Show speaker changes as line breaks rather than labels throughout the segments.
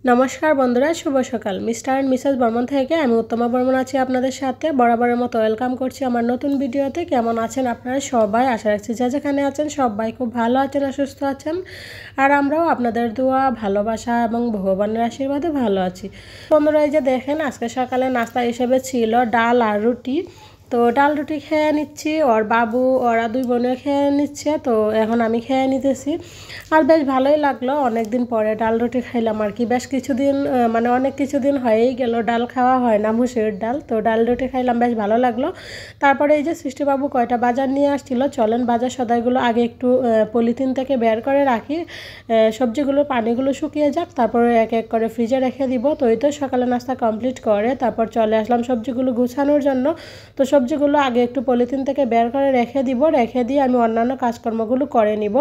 নমস্কার বন্ধুরা, শুভ সকাল। মিস্টার অ্যান্ড মিসেস বর্মন থেকে আমি উত্তমা বর্মন আছি আপনাদের সাথে বরাবরের মতো ওয়েলকাম করছি আমার নতুন ভিডিওতে। কেমন আছেন আপনারা সবাই? আশা রাখছি যে যেখানে আছেন সবাই খুব ভালো আছেন আর সুস্থ আছেন। আর আমরাও আপনাদের দোয়া, ভালোবাসা এবং ভগবানের আশীর্বাদে ভালো আছি। বন্ধুরা, এই যে দেখেন, আজকে সকালে নাস্তা হিসেবে ছিল ডাল আর রুটি। তো ডাল রুটি খেয়ে নিচ্ছি, ওর বাবু ওরা দুই বোনে খেয়ে নিচ্ছে, তো এখন আমি খেয়ে নিতেছি। আর বেশ ভালোই লাগলো, অনেক দিন পরে ডাল রুটি খাইলাম আর কি। বেশ কিছুদিন মানে অনেক কিছুদিন হয়েই গেল ডাল খাওয়া হয় না, মুসুরির ডাল। তো ডাল রুটি খাইলাম, বেশ ভালো লাগলো। তারপরে এই যে সৃষ্টিবাবু কয়টা বাজার নিয়ে আসছিল, চলেন বাজার সদাইগুলো আগে একটু পলিথিন থেকে বের করে রাখি। সবজিগুলো পানিগুলো শুকিয়ে যাক, তারপরে এক এক করে ফ্রিজে রেখে দিব। তো এই তো সকালে নাস্তা কমপ্লিট করে তারপর চলে আসলাম সবজিগুলো গুছানোর জন্য। তো সবজিগুলো আগে একটু পলিথিন থেকে বের করে রেখে দিব, রেখে দিয়ে আমি অন্যান্য কাজকর্মগুলো করে নিব।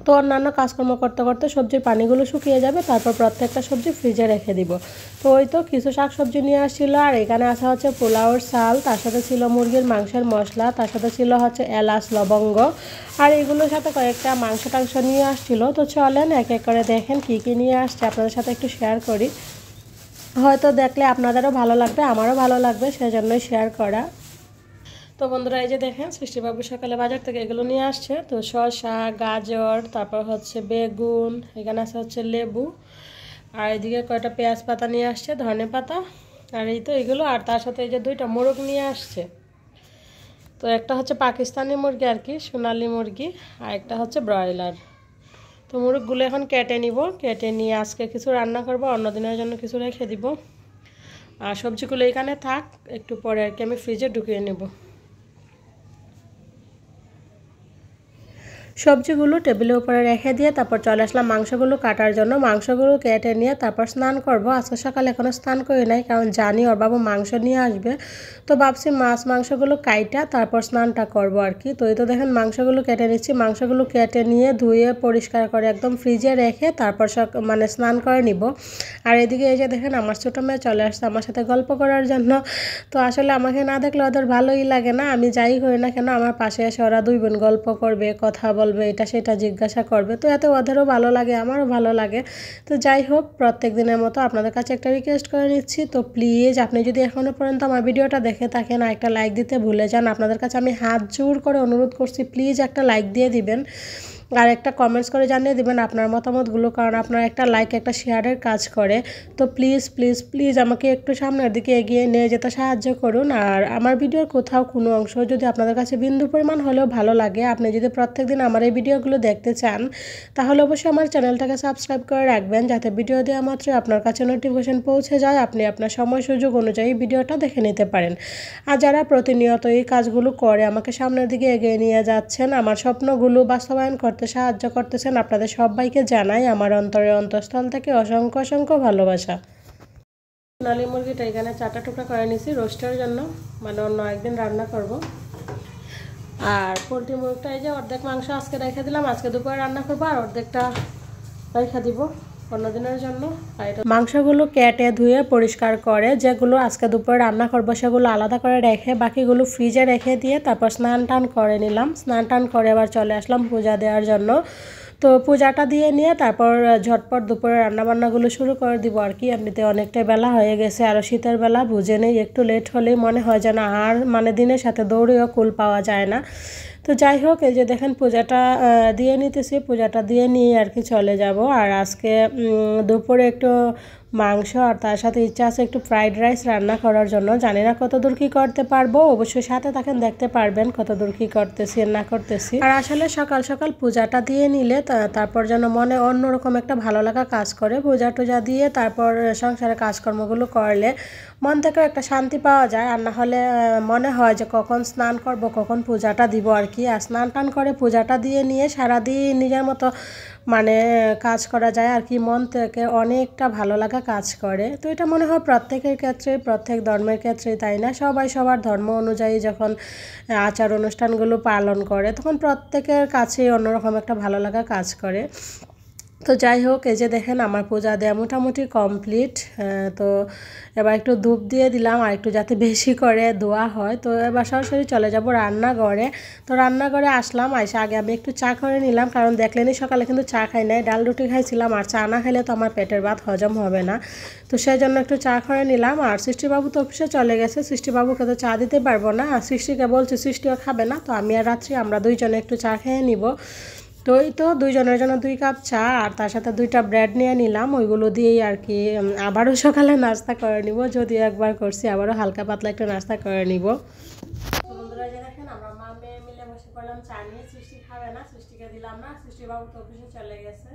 তো অন্যান্য কাজকর্ম করতে করতে সবজির পানিগুলো শুকিয়ে যাবে, তারপর প্রত্যেকটা সবজি ফ্রিজে রেখে দিব। তো ওই তো কিছু শাক সবজি নিয়ে আসছিল, আর এখানে আসা হচ্ছে পোলাওর চাল, তার সাথে ছিল মুরগির মাংসের মশলা, তার সাথে ছিল হচ্ছে এলাচ লবঙ্গ, আর এগুলোর সাথে কয়েকটা মাংস টাংস নিয়ে আসছিল। তো চলেন এক এক করে দেখেন কী কী নিয়ে আসছে, আপনাদের সাথে একটু শেয়ার করি। হয়তো দেখলে আপনাদেরও ভালো লাগবে, আমারও ভালো লাগবে, সেজন্যই শেয়ার করা। তো বন্ধুরা, এই যে দেখেন সৃষ্টিবাবু সকালে বাজার থেকে এগুলো নিয়ে আসছে। তো শসা, গাজর, তারপর হচ্ছে বেগুন, এখানে আছে হচ্ছে লেবু, আর এদিকে কয়টা পেঁয়াজ পাতা নিয়ে আসছে, ধনে পাতা, আর এই তো এগুলো। আর তার সাথে এই যে দুইটা মোরগ নিয়ে আসছে। তো একটা হচ্ছে পাকিস্তানি মুরগি আর কি, সোনালি মুরগি, আর একটা হচ্ছে ব্রয়লার। তো মুরগগুলো এখন কেটে নিব, কেটে নিয়ে আজকে কিছু রান্না করব, অন্যদিনের জন্য কিছু রেখে দিব। আর সবজিগুলো এখানে থাক, একটু পরে আর কি আমি ফ্রিজে ঢুকিয়ে নেব। সবজিগুলো টেবিলের উপরে রেখে দিয়ে তারপর চলে আসলাম মাংসগুলো কাটার জন্য। মাংসগুলো কেটে নিয়ে তারপর স্নান করব। আজকে সকালে এখনও স্নান করি নাই, কারণ জানি ওর বাবু মাংস নিয়ে আসবে। তো ভাবছি মাংসগুলো কাইটা তারপর স্নানটা করব আর কি। তো এই তো দেখেন মাংসগুলো কেটে নিচ্ছি। মাংসগুলো কেটে নিয়ে ধুয়ে পরিষ্কার করে একদম ফ্রিজে রেখে তারপর মানে স্নান করে নিব। আর এদিকে এই যে দেখেন আমার ছোটো মেয়ে চলে আসছে আমার সাথে গল্প করার জন্য। তো আসলে আমাকে না দেখলে ওদের ভালোই লাগে না, আমি যাই করি না কেন আমার পাশে এসে ওরা দুই বোন গল্প করবে, কথা বলবে, এটা সেটা জিজ্ঞাসা করবে। তো এতে ওদেরও ভালো লাগে, আমারও ভালো লাগে। তো যাই হোক, প্রত্যেক দিনের মতো আপনাদের কাছে একটা রিকোয়েস্ট করে নিচ্ছি। তো প্লিজ আপনি যদি এখনও পর্যন্ত আমার ভিডিওটা দেখে থাকেন, একটা লাইক দিতে ভুলে যান। আপনাদের কাছে আমি হাত জোর করে অনুরোধ করছি, প্লিজ একটা লাইক দিয়ে দিবেন, আর একটা কমেন্টস করে জানিয়ে দেবেন আপনার মতামতগুলো, কারণ আপনার একটা লাইক একটা শেয়ারের কাজ করে। তো প্লিজ প্লিজ প্লিজ আমাকে একটু সামনের দিকে এগিয়ে নিয়ে যেতে সাহায্য করুন। আর আমার ভিডিওর কোথাও কোনো অংশ যদি আপনাদের কাছে বিন্দু পরিমাণ হলেও ভালো লাগে, আপনি যদি প্রত্যেকদিন আমার এই ভিডিওগুলো দেখতে চান, তাহলে অবশ্যই আমার চ্যানেলটাকে সাবস্ক্রাইব করে রাখবেন, যাতে ভিডিও দেওয়া মাত্রই আপনার কাছে নোটিফিকেশন পৌঁছে যায়, আপনি আপনার সময় সুযোগ অনুযায়ী ভিডিওটা দেখে নিতে পারেন। আর যারা প্রতিনিয়ত এই কাজগুলো করে আমাকে সামনের দিকে এগিয়ে নিয়ে যাচ্ছেন, আমার স্বপ্নগুলো বাস্তবায়ন করতে সাহায্য করতেছেন, আপনাদের সবাইকে জানাই আমার অন্তরের অন্তঃস্থল থেকে অসংখ্য অসংখ্য ভালোবাসা। সোনালি মুরগিটা এখানে 4টা টুকরা করে নিয়েছি রোস্টের জন্য, মানে অন্য একদিন রান্না করব। আর পোলট্রি মুরগটা এই যে অর্ধেক মাংস আজকে রেখে দিলাম, আজকে দুপুরে রান্না করবো, আর অর্ধেকটা রেখে দিব অন্যদিনের জন্য। আর মাংসগুলো কেটে ধুয়ে পরিষ্কার করে যেগুলো আজকে দুপুরে রান্না করবো সেগুলো আলাদা করে রেখে বাকিগুলো ফ্রিজে রেখে দিয়ে তারপর স্নান টান করে নিলাম। স্নান টান করে আবার চলে আসলাম পূজা দেওয়ার জন্য। তো পূজাটা দিয়ে নিয়ে তারপর ঝটপট দুপুরে রান্নাবান্নাগুলো শুরু করে দিব আর কি। এমনিতে অনেকটাই বেলা হয়ে গেছে, আরও শীতের বেলা, বুঝে নেই একটু লেট হলেই মনে হয় যেন আর মানে দিনের সাথে দৌড়েও কুল পাওয়া যায় না। তো যাই হোক, এই যে দেখেন পূজাটা দিয়ে নিতেছি, পূজাটা দিয়ে নিয়ে আর কি চলে যাব। আর আজকে দুপুরে একটু মাংস আর তার সাথে ইচ্ছা আছে একটু ফ্রাইড রাইস রান্না করার জন্য। জানি না কত দূর কী করতে পারবো, অবশ্যই সাথে থাকেন, দেখতে পারবেন কত দূর কী করতেছি না করতেছি। আর আসলে সকাল সকাল পূজাটা দিয়ে নিলে তারপর যেন মনে অন্যরকম একটা ভালো লাগা কাজ করে। পূজা টুজা দিয়ে তারপর সংসারের কাজকর্মগুলো করলে মন থেকেও একটা শান্তি পাওয়া যায়। আর না হলে মনে হয় যে কখন স্নান করব, কখন পূজাটা দিব আর কি। আর স্নান টান করে পূজাটা দিয়ে নিয়ে সারাদিন নিজের মতো মানে কাজ করা যায় আর কি, মন থেকে অনেকটা ভালো লাগা কাজ করে। তো এটা মনে হয় প্রত্যেকের ক্ষেত্রে, প্রত্যেক ধর্মের ক্ষেত্রে, তাই না? সবাই সবার ধর্ম অনুযায়ী যখন আচার অনুষ্ঠানগুলো পালন করে তখন প্রত্যেকের কাছেই অন্যরকম একটা ভালো লাগা কাজ করে। তো যাই হোক, এই যে দেখেন আমার পূজা দেওয়া মোটামুটি কমপ্লিট। তো এবার একটু ধূপ দিয়ে দিলাম আর একটু যাতে বেশি করে ধোয়া হয়। তো এবার সরাসরি চলে যাব রান্নাঘরে। তো রান্নাঘরে আসলাম, আইসা আগে আমি একটু চা করে নিলাম, কারণ দেখলেনই সকালে কিন্তু চা খাই নাই, ডাল রুটি খাইছিলাম, আর চা না খেলে তো আমার পেটের ভাত হজম হবে না। তো সেই জন্য একটু চা করে নিলাম। আর সৃষ্টিবাবু তো অফিসে চলে গেছে, সৃষ্টিবাবুকে তো চা দিতে পারবো না, আর সৃষ্টিকে বলছি, সৃষ্টিও খাবে না। তো আমি আর রাত্রি আমরা দুইজনে একটু চা খেয়ে নিব। তো এই তো দুইজনের জন্য 2 কাপ চা আর তার সাথে 2টা ব্রেড নিয়ে নিলাম, ওইগুলো দিয়েই আর কি আবারও সকালে নাস্তা করে নিব। যদিও একবার করছি, আবারও হালকা পাতলা একটু নাস্তা করে নিব। বন্ধুরা, যে দেখেন আমরা মা মেয়ে মিলে বসে পড়লাম চা নিয়ে। সৃষ্টি খাবে না, সৃষ্টিকে দিলাম না, সৃষ্টিবাবু তো অফিসে চলে গেছে।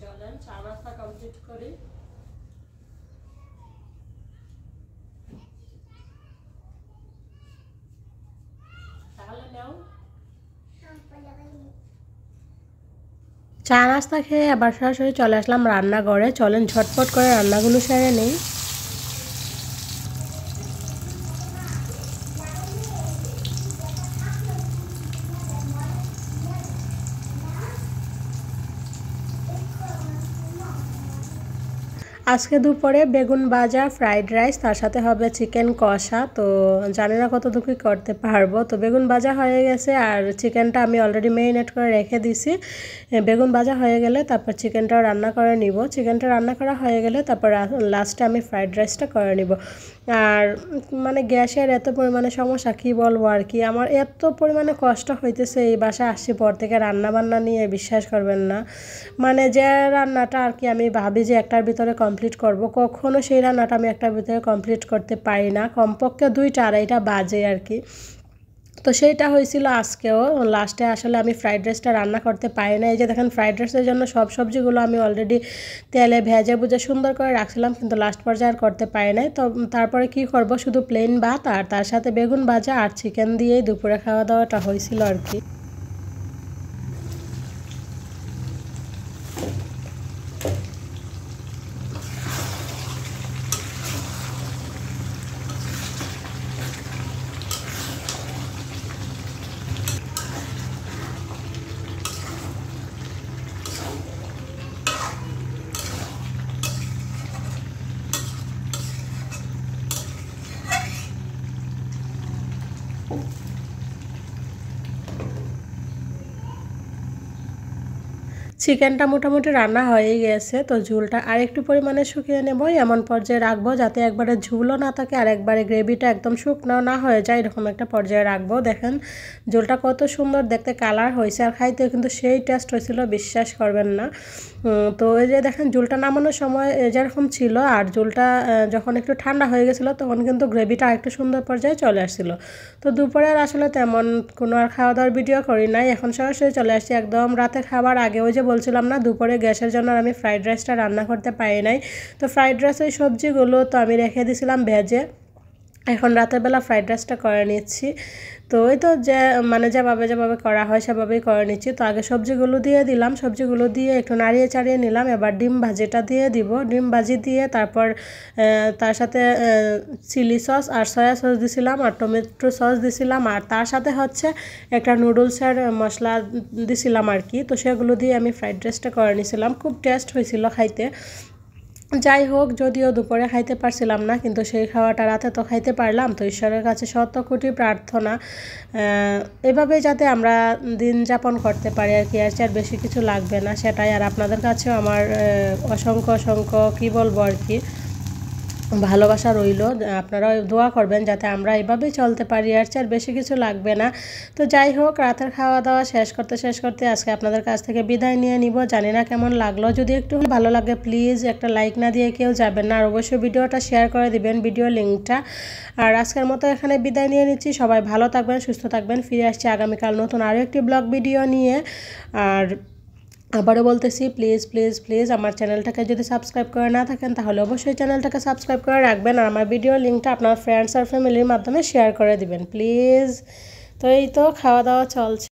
চলেন চা নাস্তা কমপ্লিট করি। চা নাস্তা খেয়ে আবার সরাসরি চলে আসলাম রান্নাঘরে। চলেন ঝটপট করে রান্নাগুলো সেরে নিই। আজকে দুপুরে বেগুন ভাজা, ফ্রাইড রাইস, তার সাথে হবে চিকেন কষা। তো জানি না কতটুকু করতে পারবো। তো বেগুন ভাজা হয়ে গেছে আর চিকেনটা আমি অলরেডি ম্যারিনেট করে রেখে দিছি। বেগুন ভাজা হয়ে গেলে তারপর চিকেনটাও রান্না করে নিব। চিকেনটা রান্না করা হয়ে গেলে তারপর লাস্টে আমি ফ্রাইড রাইসটা করে নিব। আর মানে গ্যাসের এত পরিমাণে সমস্যা, কী বলবো আর কি, আমার এত পরিমাণে কষ্ট হইতেছে এই বাসায় আসছি পর থেকে, রান্না বান্না নিয়ে বিশ্বাস করবেন না। মানে যে রান্নাটা আর কি আমি ভাবি যে একটার ভিতরে কমপ্লিট করব, কখনো সেই রান্নাটা আমি একটার ভিতরে কমপ্লিট করতে পারি না, কমপক্ষে 2টা 2:30টা বাজে আর কি। তো সেইটা হয়েছিল আজকেও। লাস্টে আসলে আমি ফ্রাইড রাইসটা রান্না করতে পারি না। এই যে দেখেন ফ্রাইড রাইসের জন্য সব সবজিগুলো আমি অলরেডি তেলে ভেজে বুঝে সুন্দর করে রাখছিলাম, কিন্তু লাস্ট পর্যায়ে আর করতে পারি নাই। তো তারপরে কি করব, শুধু প্লেন ভাত আর তার সাথে বেগুন ভাজা আর চিকেন দিয়েই দুপুরে খাওয়া দাওয়াটা হয়েছিল আর কি। চিকেনটা মোটামুটি রান্না হয়ে গেছে। তো ঝোলটা আরেকটু পরিমাণে শুকিয়ে নেব, এমন পর্যায়ে রাখবো যাতে একবারে ঝোলও না থাকে আর একবারে গ্রেভিটা একদম শুকনো না হয়ে যায়, এরকম একটা পর্যায়ে রাখবো। দেখেন ঝোলটা কত সুন্দর দেখতে কালার হয়েছে, আর খাইতে কিন্তু সেই টেস্ট হয়েছিল, বিশ্বাস করবেন না। তো এই যে দেখেন ঝোলটা নামানোর সময় যেরকম ছিল, আর ঝোলটা যখন একটু ঠান্ডা হয়ে গেছিলো তখন কিন্তু গ্রেভিটা আরেকটু সুন্দর পর্যায়ে চলে আসছিলো। তো দুপুরের আসলে তেমন কোনো আর খাওয়া দাওয়ার ভিডিও করি নাই, এখন সরাসরি চলে আসছি একদম রাতে খাবার আগে। ওই যে বলছিলাম না দুপুরে গ্যাসের জন্য আমি ফ্রাইড রাইসটা রান্না করতে পারি নাই। তো ফ্রাইড রাইসের সবজিগুলো তো আমি রেখে দিয়েছিলাম ভেজে, এখন রাতের বেলা ফ্রাইড রাইসটা করে নিচ্ছি। তো ওই তো যে মানে যেভাবে করা হয় সেভাবেই করে নিচ্ছি। তো আগে সবজিগুলো দিয়ে দিলাম, সবজিগুলো দিয়ে একটু নাড়িয়ে চাড়িয়ে নিলাম। এবার ডিম ভাজিটা দিয়ে দিব, ডিম ভাজি দিয়ে তারপর তার সাথে চিলি সস আর সয়া সস দিছিলাম আর টমেটো সস দিছিলাম, আর তার সাথে হচ্ছে একটা নুডলসের মশলা দিছিলাম আর কি। তো সেগুলো দিয়ে আমি ফ্রাইড রাইসটা করে নিয়েছিলাম, খুব টেস্ট হয়েছিল খাইতে। যাই হোক, যদিও দুপুরে খাইতে পারছিলাম না, কিন্তু সেই খাওয়াটা রাতে তো খাইতে পারলাম। তো ঈশ্বরের কাছে শত কোটি প্রার্থনা এভাবে যাতে আমরা দিন যাপন করতে পারি আর কি, আর বেশি কিছু লাগবে না সেটাই। আর আপনাদের কাছেও আমার অসংখ্য অসংখ্য কী বলবো আর কি ভালোবাসা রইল, আপনারাও দোয়া করবেন যাতে আমরা এভাবেই চলতে পারি, আর বেশি কিছু লাগবে না। তো যাই হোক, রাতের খাওয়া দাওয়া শেষ করতে আজকে আপনাদের কাছ থেকে বিদায় নিয়ে নিব। জানি না কেমন লাগলো, যদি একটু ভালো লাগে প্লিজ একটা লাইক না দিয়ে কেউ যাবেন না, আর অবশ্যই ভিডিওটা শেয়ার করে দিবেন, ভিডিও লিঙ্কটা। আর আজকের মতো এখানে বিদায় নিয়ে নিচ্ছি। সবাই ভালো থাকবেন, সুস্থ থাকবেন। ফিরে আসছি আগামীকাল নতুন আরও একটি ব্লগ ভিডিও নিয়ে। আর আবারও বলতেছি প্লিজ প্লিজ প্লিজ আমার চ্যানেলটাকে যদি সাবস্ক্রাইব করে না থাকেন তাহলে অবশ্যই চ্যানেলটাকে সাবস্ক্রাইব করে রাখবেন, আর আমার ভিডিও লিঙ্কটা আপনার ফ্রেন্ডস আর ফ্যামিলির মাধ্যমে শেয়ার করে দিবেন প্লিজ। তো এই তো খাওয়া দাওয়া চলছে।